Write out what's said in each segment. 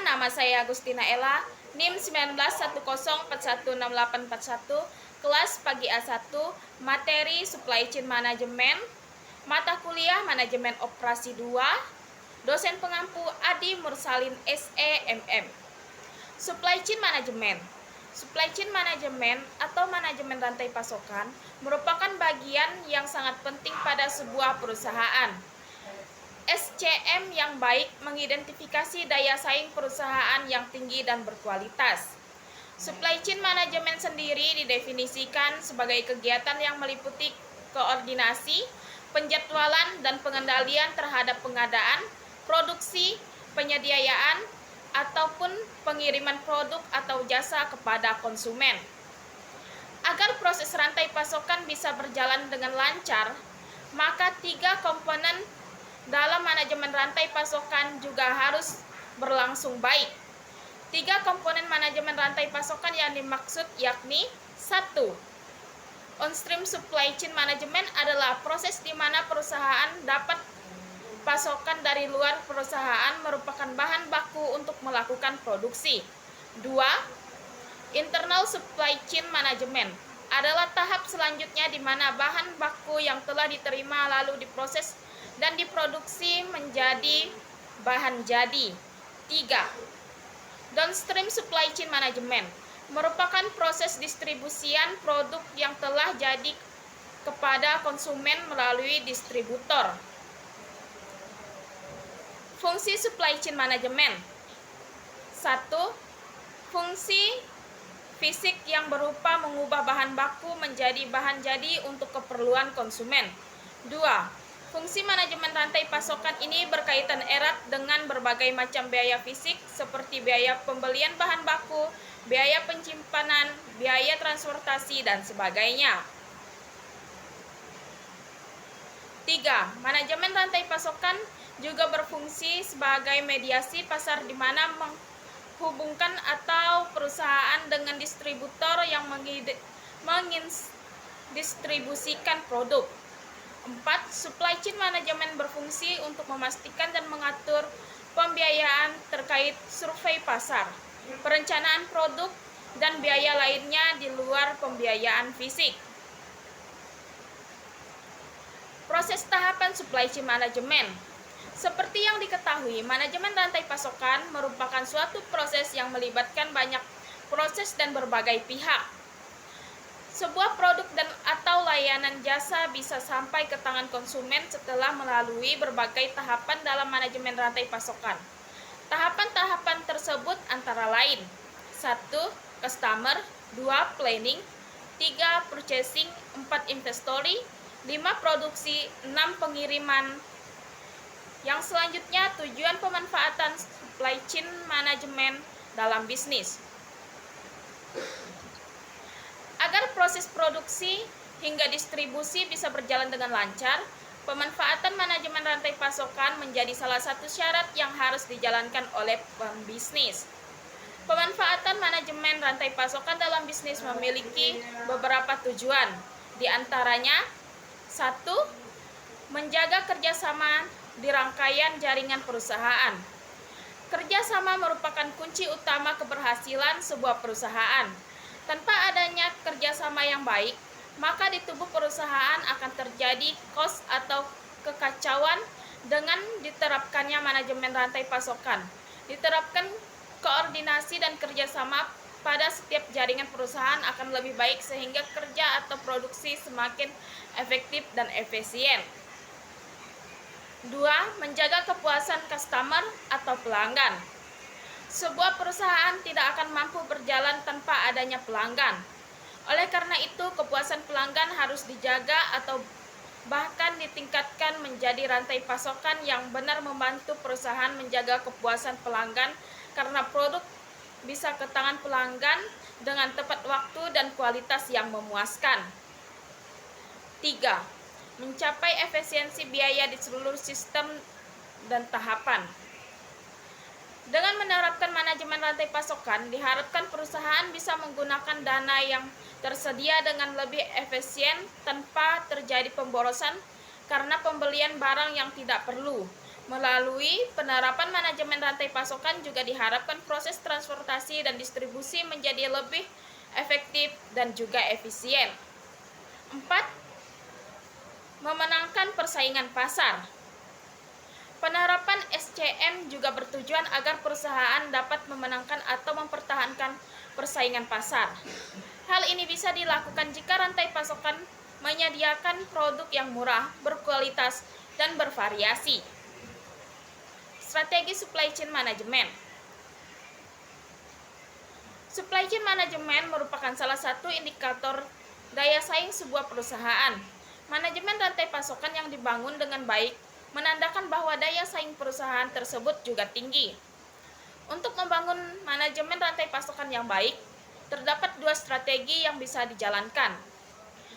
nama saya Agustina Ella, NIM 1910416841, kelas pagi A1, materi Supply Chain Management, mata kuliah Manajemen Operasi 2, dosen pengampu Adi Mursalin SE MM. Supply Chain Management. Supply Chain Management atau manajemen rantai pasokan merupakan bagian yang sangat penting pada sebuah perusahaan. SCM yang baik mengidentifikasi daya saing perusahaan yang tinggi dan berkualitas. Supply Chain Management sendiri didefinisikan sebagai kegiatan yang meliputi koordinasi, penjadwalan, dan pengendalian terhadap pengadaan, produksi, penyediaan, ataupun pengiriman produk atau jasa kepada konsumen. Agar proses rantai pasokan bisa berjalan dengan lancar, maka 3 komponen dalam manajemen rantai pasokan juga harus berlangsung baik. 3 komponen manajemen rantai pasokan yang dimaksud yakni 1. On-stream supply chain management adalah proses di mana perusahaan dapat pasokan dari luar perusahaan merupakan bahan baku untuk melakukan produksi. 2. Internal supply chain management adalah tahap selanjutnya di mana bahan baku yang telah diterima lalu diproses dan diproduksi menjadi bahan jadi. 3. Downstream supply chain management merupakan proses distribusian produk yang telah jadi kepada konsumen melalui distributor. Fungsi supply chain management. 1. Fungsi fisik yang berupa mengubah bahan baku menjadi bahan jadi untuk keperluan konsumen. 2. Fungsi manajemen rantai pasokan ini berkaitan erat dengan berbagai macam biaya fisik seperti biaya pembelian bahan baku, biaya penyimpanan, biaya transportasi, dan sebagainya. 3. Manajemen rantai pasokan juga berfungsi sebagai mediasi pasar di mana menghubungkan atau perusahaan dengan distributor yang mendistribusikan produk. 4. Supply chain management berfungsi untuk memastikan dan mengatur pembiayaan terkait survei pasar, perencanaan produk, dan biaya lainnya di luar pembiayaan fisik. Proses tahapan supply chain management. Seperti yang diketahui, manajemen rantai pasokan merupakan suatu proses yang melibatkan banyak proses dan berbagai pihak. Sebuah produk dan atau layanan jasa bisa sampai ke tangan konsumen setelah melalui berbagai tahapan dalam manajemen rantai pasokan. Tahapan-tahapan tersebut antara lain: 1. Customer, 2. Planning, 3. Purchasing, 4. Inventory, 5. Produksi, 6. Pengiriman. Yang selanjutnya, tujuan pemanfaatan supply chain management dalam bisnis. Agar proses produksi hingga distribusi bisa berjalan dengan lancar, pemanfaatan manajemen rantai pasokan menjadi salah satu syarat yang harus dijalankan oleh pembisnis. Pemanfaatan manajemen rantai pasokan dalam bisnis memiliki beberapa tujuan. Di antaranya, 1. Menjaga kerjasama di rangkaian jaringan perusahaan. Kerjasama merupakan kunci utama keberhasilan sebuah perusahaan. Tanpa adanya kerjasama yang baik, maka di tubuh perusahaan akan terjadi kos atau kekacauan. Dengan diterapkannya manajemen rantai pasokan, diterapkan koordinasi dan kerjasama pada setiap jaringan perusahaan akan lebih baik sehingga kerja atau produksi semakin efektif dan efisien. 2. Menjaga kepuasan customer atau pelanggan. Sebuah perusahaan tidak akan mampu berjalan tanpa adanya pelanggan. Oleh karena itu, kepuasan pelanggan harus dijaga atau bahkan ditingkatkan menjadi rantai pasokan yang benar membantu perusahaan menjaga kepuasan pelanggan karena produk bisa ke tangan pelanggan dengan tepat waktu dan kualitas yang memuaskan. 3. Mencapai efisiensi biaya di seluruh sistem dan tahapan. Dengan menerapkan manajemen rantai pasokan, diharapkan perusahaan bisa menggunakan dana yang tersedia dengan lebih efisien tanpa terjadi pemborosan karena pembelian barang yang tidak perlu. Melalui penerapan manajemen rantai pasokan juga diharapkan proses transportasi dan distribusi menjadi lebih efektif dan juga efisien. 4. Memenangkan persaingan pasar. Penerapan SCM juga bertujuan agar perusahaan dapat memenangkan atau mempertahankan persaingan pasar. Hal ini bisa dilakukan jika rantai pasokan menyediakan produk yang murah, berkualitas, dan bervariasi. Strategi supply chain management. Supply chain management merupakan salah satu indikator daya saing sebuah perusahaan. Manajemen rantai pasokan yang dibangun dengan baik menandakan bahwa daya saing perusahaan tersebut juga tinggi. Untuk membangun manajemen rantai pasokan yang baik, terdapat 2 strategi yang bisa dijalankan.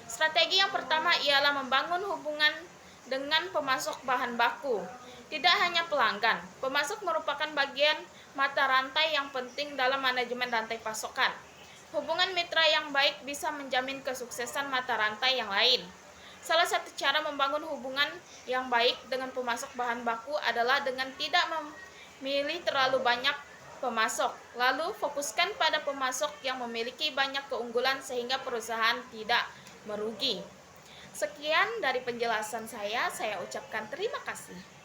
Strategi yang pertama ialah membangun hubungan dengan pemasok bahan baku. Tidak hanya pelanggan, pemasok merupakan bagian mata rantai yang penting dalam manajemen rantai pasokan. Hubungan mitra yang baik bisa menjamin kesuksesan mata rantai yang lain. Salah satu cara membangun hubungan yang baik dengan pemasok bahan baku adalah dengan tidak memilih terlalu banyak pemasok, lalu fokuskan pada pemasok yang memiliki banyak keunggulan sehingga perusahaan tidak merugi. Sekian dari penjelasan saya ucapkan terima kasih.